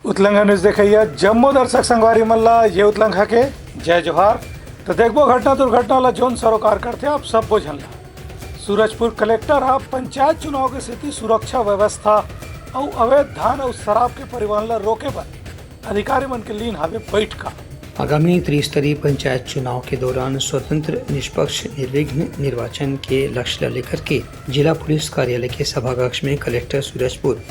उतलंघा news देखिए जम्मू दर्शक संगवारी मल्ला ये उतलंघा के जय जोहार। तो देखबो घटना दुर्घटना ला जोन सरोकार करते आप सब बोझल सूरजपुर कलेक्टर आप पंचायत चुनाव के स्थिति सुरक्षा व्यवस्था और अवैध धान और शराब के परिवहन ला रोके पर अधिकारी मन के लीन हवे बैठका। आगामी त्रिस्तरीय पंचायत चुनाव के दौरान स्वतंत्र निष्पक्ष निर्विघ्न निर्वाचन के लक्ष्य लेकर के जिला पुलिस कार्यालय के सभाकक्ष में कलेक्टर सूरजपुर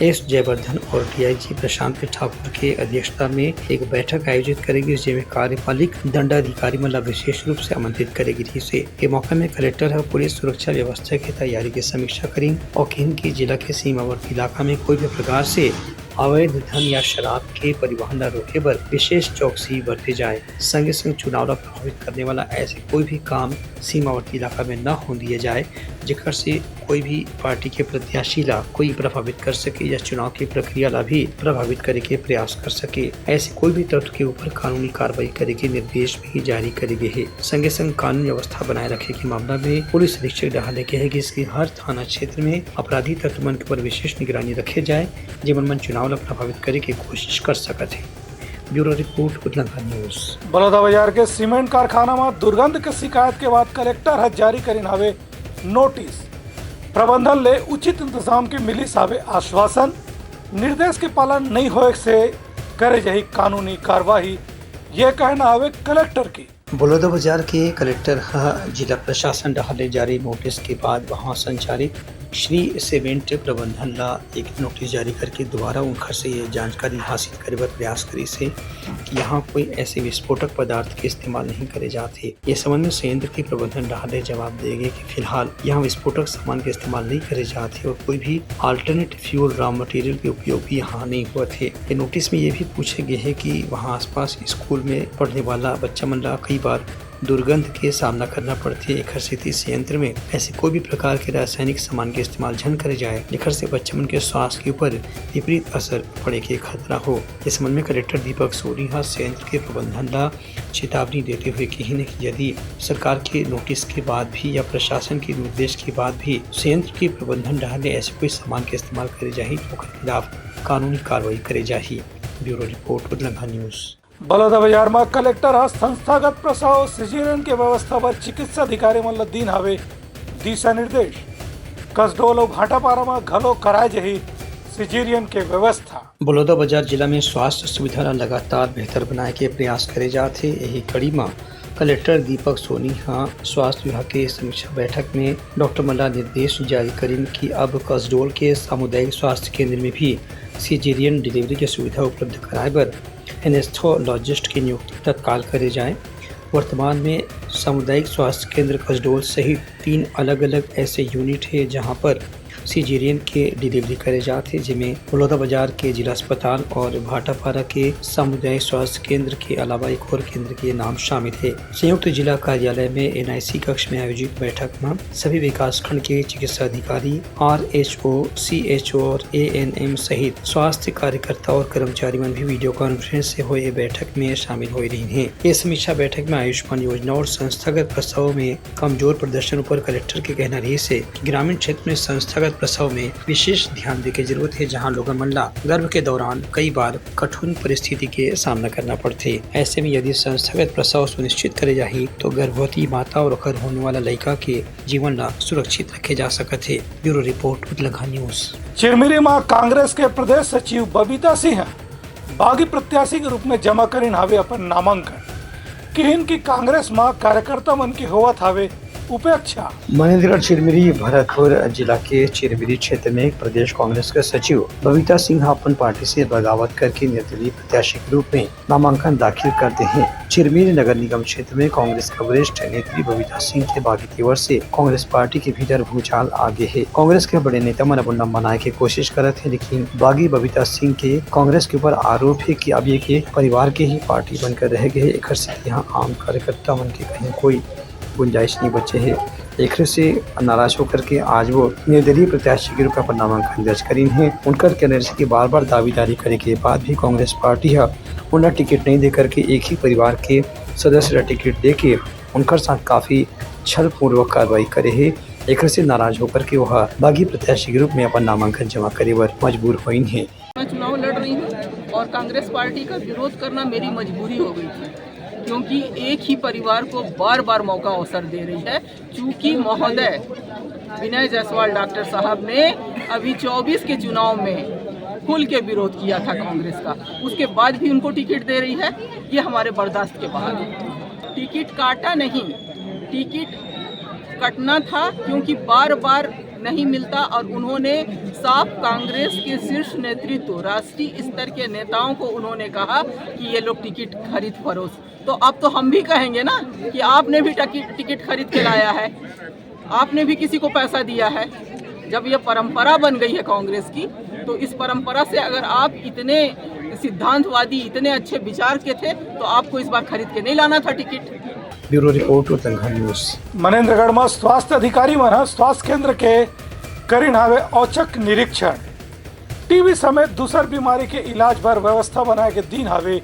एस जयवर्धन और डीआईजी प्रशांत ठाकुर के अध्यक्षता में एक बैठक आयोजित करेगी, जिसमें कार्यपालिक दंडाधिकारी मतलब विशेष रूप से आमंत्रित करेगी। इसे के मौके में कलेक्टर पुलिस सुरक्षा व्यवस्था की तैयारी की समीक्षा करेंगे और कहेंगे कि जिला के सीमावर्ती इलाका में कोई भी प्रकार से अवैध धन या शराब के परिवहन न रोके पर विशेष चौकसी बरती जाए। संगे संग चुनाव प्रभावित करने वाला ऐसे कोई भी काम सीमावर्ती इलाका में न हो दिए जाए जेकर से कोई भी पार्टी के प्रत्याशी ला कोई प्रभावित कर सके या चुनाव की प्रक्रिया ला भी प्रभावित करे के प्रयास कर सके। ऐसे कोई भी तत्व के ऊपर कानूनी कार्रवाई करे के निर्देश भी जारी करे गए है। संगे संग कानून व्यवस्था बनाए रखे के मामला में पुलिस अधीक्षक डहाले के है कि इसकी हर थाना क्षेत्र में अपराधी तत्व मन के ऊपर विशेष निगरानी रखे जाए जीवन मन चुनाव ला प्रभावित करे की कोशिश कर सकते है। ब्यूरो रिपोर्ट उतलंघा न्यूज। बलौदा बाजार के सीमेंट कारखाना में दुर्गंध के शिकायत के बाद कलेक्टर जारी करीन हवे नोटिस। प्रबंधन ले उचित इंतजाम के मिली सावे आश्वासन, निर्देश के पालन नहीं होए से करे जाही कानूनी कार्यवाही, ये कहना हवे कलेक्टर की। बलौदा बाजार के कलेक्टर जिला प्रशासन डहाले जारी नोटिस के बाद वहां संचालित श्री सीमेंट प्रबंधन ला एक नोटिस जारी करके दोबारा उनका से ये जानकारी हासिल करे पर प्रयास करी से कि यहाँ कोई ऐसे विस्फोटक पदार्थ के इस्तेमाल नहीं करे जाते। ये संबंध में संयंत्र के प्रबंधन डहाले जवाब देंगे कि फिलहाल यहाँ विस्फोटक सामान के इस्तेमाल नहीं करे जाते और कोई भी अल्टरनेट फ्यूल रॉ मटेरियल के उपयोग भी यहाँ नहीं हुए थे। ये नोटिस में ये भी पूछे गए है कि वहाँ आसपास स्कूल में पढ़ने वाला बच्चा मन ला कई बार दुर्गंध के सामना करना पड़ती है। एक स्थिति संयंत्र में ऐसे कोई भी प्रकार के रासायनिक सामान के इस्तेमाल झन करे जाए जेकर से बच्चे मन के स्वास्थ्य के ऊपर विपरीत असर पड़े के खतरा हो। इस संबंध में कलेक्टर दीपक सोनी संयंत्र के प्रबंधन ला चेतावनी देते हुए कही कि यदि सरकार के नोटिस के बाद भी या प्रशासन के निर्देश के बाद भी संयंत्र के प्रबंधन डहाले ऐसे कोई सामान के इस्तेमाल करे जाए तो खिलाफ कानूनी कार्रवाई करे जाए। ब्यूरो रिपोर्ट उतलंघा न्यूज। बलौदा बाजार में कलेक्टर संस्थागत प्रसव सिजेरियन के व्यवस्था पर चिकित्सा अधिकारी मतलब दीन हवे दिशा निर्देश। कसडोल और घाटापारा में घलो कराए जही सिजेरियन के व्यवस्था। बलौदा बाजार जिला में स्वास्थ्य सुविधा लगातार बेहतर बनाए के प्रयास करे जाते। यही कड़ी में कलेक्टर दीपक सोनी स्वास्थ्य विभाग के समीक्षा बैठक में डॉक्टर मल्ला निर्देश जारी करें कि अब कसडोल के सामुदायिक स्वास्थ्य केंद्र में भी सिजेरियन डिलीवरी की सुविधा उपलब्ध कराए पर एनेस्थोलॉजिस्ट की नियुक्ति तत्काल करे जाए। वर्तमान में सामुदायिक स्वास्थ्य केंद्र कसडोल सहित 3 अलग अलग ऐसे यूनिट है जहां पर सिजेरियन के डिलीवरी करे जाते, जिनमें बलौदा बाजार के जिला अस्पताल और भाटापारा के सामुदायिक स्वास्थ्य केंद्र के अलावा एक और केंद्र के नाम शामिल है। संयुक्त जिला कार्यालय में एनआईसी कक्ष में आयोजित बैठक में सभी विकास खंड के चिकित्सा अधिकारी, आरएचओ, सीएचओ और एएनएम सहित स्वास्थ्य कार्यकर्ता और कर्मचारी मन भी वीडियो कॉन्फ्रेंस से हुए बैठक में शामिल हो रही है। ये समीक्षा बैठक में आयुष्मान योजना और संस्थागत प्रसव में कमजोर प्रदर्शन पर कलेक्टर के कहना रही से ग्रामीण क्षेत्र में संस्थागत प्रसव में विशेष ध्यान देने की जरूरत है, जहां लोगों मन ला गर्भ के दौरान कई बार कठिन परिस्थिति के सामना करना पड़ते। ऐसे में यदि संस्थागत प्रसव सुनिश्चित करे जाही तो गर्भवती माता और ओकर होने वाला लड़का के जीवन ला सुरक्षित रखे जा सकते। ब्यूरो रिपोर्ट उतलंघा न्यूज। चिरमिरी में कांग्रेस के प्रदेश सचिव बबीता सिंह बागी प्रत्याशी के रूप में जमा करीन हवे अपन नामांकन। किहिन की कांग्रेस में कार्यकर्ता मन की होवत हवे उपेक्षा। महेंद्रगढ़ चिरमिरी भरतपुर जिला के चिरमिरी क्षेत्र में प्रदेश कांग्रेस के सचिव बबीता सिंह अपन पार्टी से बगावत करके निर्दलीय प्रत्याशी के रूप में नामांकन दाखिल करते हैं। चिरमिरी नगर निगम क्षेत्र में कांग्रेस के वरिष्ठ नेत्री बबीता सिंह के बागी तेवर से कांग्रेस पार्टी के भीतर भूचाल आगे है। कांग्रेस के बड़े नेता मन अपन नाम बनाए की कोशिश करते हैं, लेकिन बागी बबीता सिंह के कांग्रेस के ऊपर आरोप है कि अब ये परिवार के ही पार्टी बनकर रह गए। एक यहाँ आम कार्यकर्ता मन के कहीं कोई गुंजाइश नहीं बचे है। एक से नाराज होकर के आज वो निर्दलीय प्रत्याशी के रूप में अपना नामांकन दर्ज करीन है। उनकर कहने की बार बार दावेदारी करने के बाद भी कांग्रेस पार्टी उन्हें टिकट नहीं देकर के एक ही परिवार के सदस्य टिकट दे के उनकर साथ काफी छल पूर्वक कार्रवाई करे है। एक से नाराज होकर के वह बागी प्रत्याशी के रूप में अपना नामांकन जमा करे पर मजबूर हुई है। मैं चुनाव लड़ रही हूँ और कांग्रेस पार्टी का विरोध करना मेरी मजबूरी हो गई थी, क्योंकि एक ही परिवार को बार बार मौका अवसर दे रही है। चूँकि महोदय विनय जायसवाल डॉक्टर साहब ने अभी 24 के चुनाव में खुल के विरोध किया था कांग्रेस का, उसके बाद भी उनको टिकट दे रही है, ये हमारे बर्दाश्त के बाहर है। टिकट काटा नहीं, टिकट कटना था, क्योंकि बार बार नहीं मिलता और उन्होंने साफ कांग्रेस के शीर्ष नेतृत्व, राष्ट्रीय स्तर के नेताओं को उन्होंने कहा कि ये लोग टिकट खरीद फरोश। तो अब तो हम भी कहेंगे ना कि आपने भी टिकट खरीद के लाया है, आपने भी किसी को पैसा दिया है। जब ये परंपरा बन गई है कांग्रेस की, तो इस परंपरा से अगर आप इतने सिद्धांतवादी, इतने अच्छे विचार के थे, तो आपको इस बार खरीद के नहीं लाना था टिकट। ब्यूरो रिपोर्ट उतंगा न्यूज। मनेन्द्रगढ़ में स्वास्थ्य अधिकारी मन स्वास्थ्य केंद्र के करीन हवे औचक निरीक्षण। टीबी समेत दूसर बीमारी के इलाज पर व्यवस्था बनाए के दिन हवे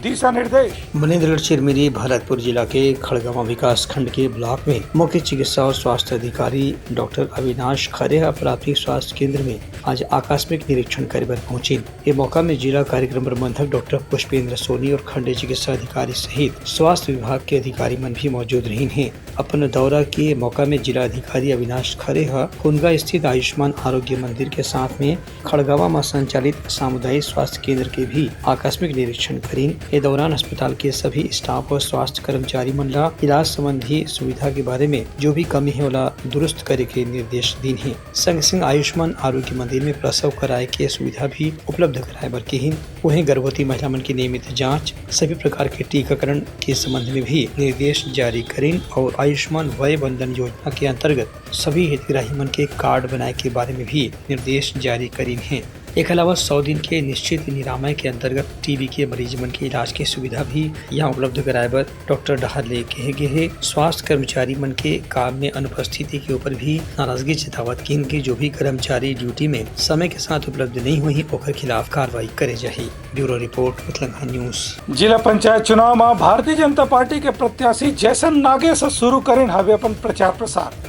दिशा निर्देश। मनेन्द्रगढ़ चिरमिरी भरतपुर जिला के खड़गवा विकास खंड के ब्लॉक में मुख्य चिकित्सा और स्वास्थ्य अधिकारी डॉक्टर अविनाश खरे प्राथमिक स्वास्थ्य केंद्र में आज आकस्मिक निरीक्षण करे बर पहुंची। ये मौका में जिला कार्यक्रम प्रबंधक डॉक्टर पुष्पेंद्र सोनी और खंड चिकित्सा अधिकारी सहित स्वास्थ्य विभाग के अधिकारी मन भी मौजूद रही हैं। अपन दौरा के मौका में जिला अधिकारी अविनाश खरे कुंदगा स्थित आयुष्मान आरोग्य मंदिर के साथ में खड़गवा में संचालित सामुदायिक स्वास्थ्य केंद्र के भी आकस्मिक निरीक्षण करीन। इस दौरान अस्पताल के सभी स्टाफ और स्वास्थ्य कर्मचारी मंडला इलाज संबंधी सुविधा के बारे में जो भी कमी है वाला दुरुस्त करे के निर्देश दी हैं। संग संग आयुष्मान आरोग्य मंदिर में प्रसव कराए के सुविधा भी उपलब्ध कराए बर की वहीं गर्भवती महिला मन की नियमित जांच, सभी प्रकार के टीकाकरण के संबंध में भी निर्देश जारी करें और आयुष्मान वय बंधन योजना के अंतर्गत सभी हितग्राही मन के कार्ड बनाए के बारे में भी निर्देश जारी करें हैं। एक अलावा 100 दिन के निश्चित निरामय के अंतर्गत टीबी के मरीज मन के इलाज की सुविधा भी यहाँ उपलब्ध कराए बर डॉक्टर डहार ले कहे गए। स्वास्थ्य कर्मचारी मन के काम में अनुपस्थिति के ऊपर भी नाराजगी जतावत की इनके जो भी कर्मचारी ड्यूटी में समय के साथ उपलब्ध नहीं हुई ओकर खिलाफ कार्रवाई करे जाही। ब्यूरो रिपोर्ट उतलंगा न्यूज। जिला पंचायत चुनाव में भारतीय जनता पार्टी के प्रत्याशी जैसन नागेश शुरू करें हवे अपन प्रचार प्रसार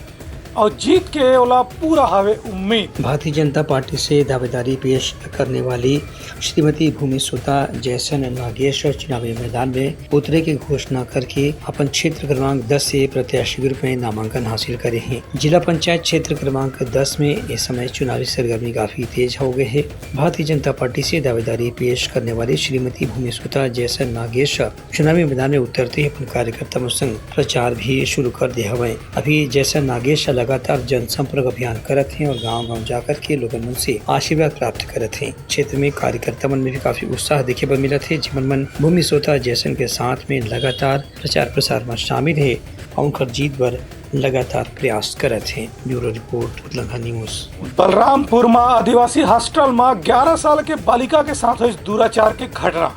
और जीत के ओला पूरा हवे उम्मीद। भारतीय जनता पार्टी से दावेदारी पेश करने वाली श्रीमती भूमि सुता जैसन नागेश चुनावी मैदान में उतरे की घोषणा करके अपन क्षेत्र क्रमांक 10 से प्रत्याशी के रूप में नामांकन हासिल करे हैं। जिला पंचायत क्षेत्र क्रमांक 10 में इस समय चुनावी सरगर्मी काफी तेज हो गए है। भारतीय जनता पार्टी से दावेदारी पेश करने वाली श्रीमती भूमि सुता जैसन नागेश चुनावी मैदान में उतरते ही अपन कार्यकर्ता संग प्रचार भी शुरू कर दिया हुए। अभी जैसन नागेश लगातार जनसंपर्क अभियान करत हैं और गांव-गांव जाकर के लोगों मन से आशीर्वाद प्राप्त करत हैं। क्षेत्र में कार्यकर्ता मन में भी काफी उत्साह देखे पर मिला थे, जिमन मन भूमि सोता जैसन के साथ में लगातार प्रचार प्रसार में शामिल है और उनकर जीत पर लगातार प्रयास करत हैं। ब्यूरो रिपोर्ट उतलंगा न्यूज। बलरामपुर में आदिवासी हॉस्टल में 11 साल के बालिका के साथ हुई दुराचार की घटना।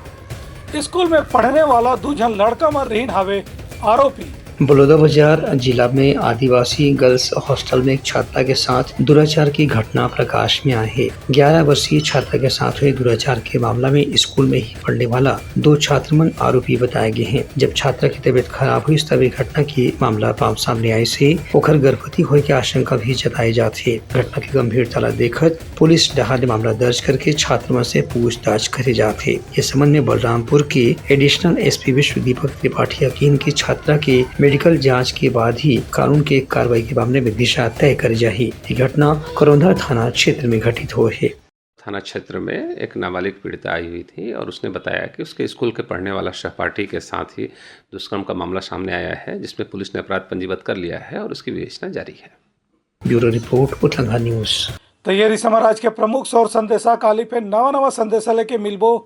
स्कूल में पढ़ने वाला 2 जन लड़का मर रही हवे आरोपी। बलौदाबाजार जिला में आदिवासी गर्ल्स हॉस्टल में एक छात्रा के साथ दुराचार की घटना प्रकाश में आई है। 11 वर्षीय छात्रा के साथ हुए दुराचार के मामला में स्कूल में ही पढ़ने वाला 2 छात्रमन आरोपी बताए गए हैं। जब छात्रा की तबीयत खराब हुई तब घटना की मामला सामने आई से ओकर गर्भवती होने की आशंका भी जताई जाती है। घटना की गंभीरता देखत पुलिस डहार ने मामला दर्ज करके छात्र से पूछताछ करे जाते। इस संबंध में बलरामपुर के एडिशनल एसपी विश्व दीपक त्रिपाठी यकीन की छात्रा के मेडिकल जांच के बाद ही कानून के कार्रवाई के मामले में दिशा तय कर जाही। ये घटना करौंधा थाना क्षेत्र में घटित हुई है। थाना क्षेत्र में एक नाबालिग पीड़िता आई हुई थी और उसने बताया कि उसके स्कूल के पढ़ने वाला सहपाठी के साथ ही दुष्कर्म का मामला सामने आया है, जिसमें पुलिस ने अपराध पंजीबद्ध कर लिया है और उसकी विवेचना जारी है। ब्यूरो रिपोर्ट उतलंगा न्यूज। तैयारी समाज के प्रमुख सौर संदेशा काली पे नवा संदेशा लेके मिलबो,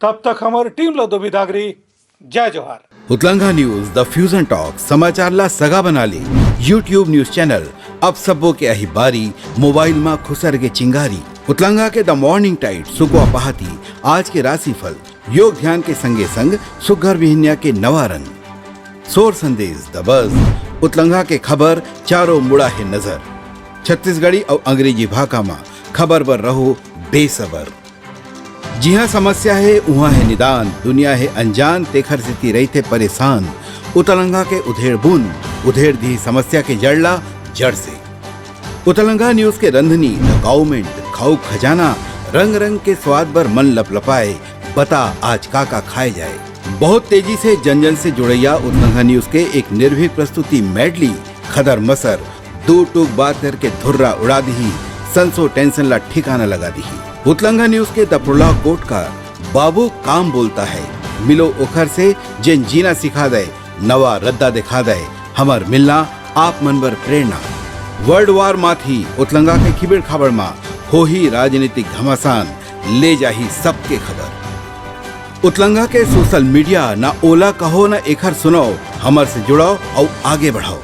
तब तक हमारी टीम लो दो बिदागरी। जय जोहार। उतलंगा न्यूज द फ्यूजन टॉक समाचार ला सगा बना ली। यूट्यूब न्यूज चैनल अब सबो के अही बारी मोबाइल में खुसर के चिंगारी। उतलंगा के द मॉर्निंग टाइट सुगवा पहाती आज के राशिफल योग ध्यान के संगे संग सुघर विहिन्या के नवा रंग सोर संदेश द बज उतलंगा के खबर चारों मुड़ा है नजर। छत्तीसगढ़ी और अंग्रेजी भाषा में खबर पर रहो बेसबर। जी हाँ, समस्या है वहाँ है निदान, दुनिया है अनजान तेखर से रहते परेशान। उतलंगा के उधेड़ बूंद उधेड़ दी समस्या के जड़ला जड़ से। उतलंगा न्यूज के रंधनी द गवर्नमेंट खाऊ खजाना रंग रंग के स्वाद पर मन लपलपाए बता आज काका खाए जाए। बहुत तेजी से जन जन से जुड़ैया उतलंघा न्यूज के एक निर्भीक प्रस्तुति मेडली खदर मसर दो टूक बात करके धुर्रा उड़ा दी, संसो टेंशन ला ठिकाना लगा दी। उतलंघा न्यूज के दपुरला कोट का बाबू काम बोलता है, मिलो उखर से जिन जीना सिखा दे, नवा रद्दा दिखा दे, हमार मिलना आप मनबर प्रेरणा। वर्ल्ड वार माथी उतलंगा के खिबड़ खबर मा हो ही राजनीतिक घमासान ले जाही सबके खबर। उतलंगा के सोशल मीडिया ना ओला कहो ना एखर सुनो, हमर से जुड़ो और आगे बढ़ाओ।